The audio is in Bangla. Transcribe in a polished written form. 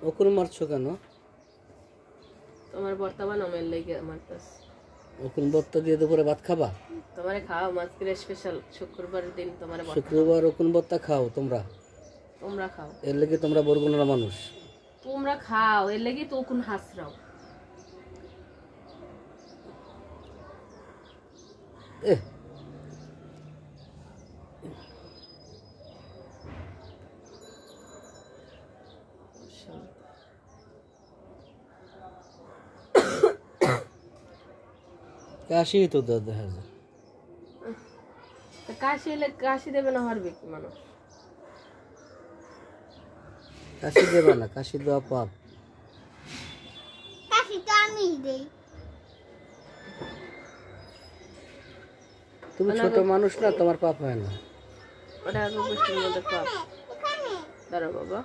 ওকুন মারছো কেন? তোমার বর্তমান আমের লেগে মারতাস। ওকুন বত্তা দিয়ে দুপুরে ভাত খাবা? তোমারে খাও মাছকে স্পেশাল শুক্রবারের দিন তোমারে শুক্রবার ওকুন বত্তা খাও তোমরা? তোমরা খাও এর লেগে তোমরা বরগুনার মানুষ। তোমরা খাও এর লেগে তো ওকুন হাসরাও। কাশি তো দেখা যায়। কাশি এলে কাশি দেবে না হারবে কি মানুষ? কাশি দেবে না, কাশি দেওয়া পাপ। কাশি তো আমি দেই। তুমি ছোট মানুষ না, তোমার পাপ হয় না। ওটা গোষ্ঠীর মধ্যে পাপ। দাঁড়াও বাবা।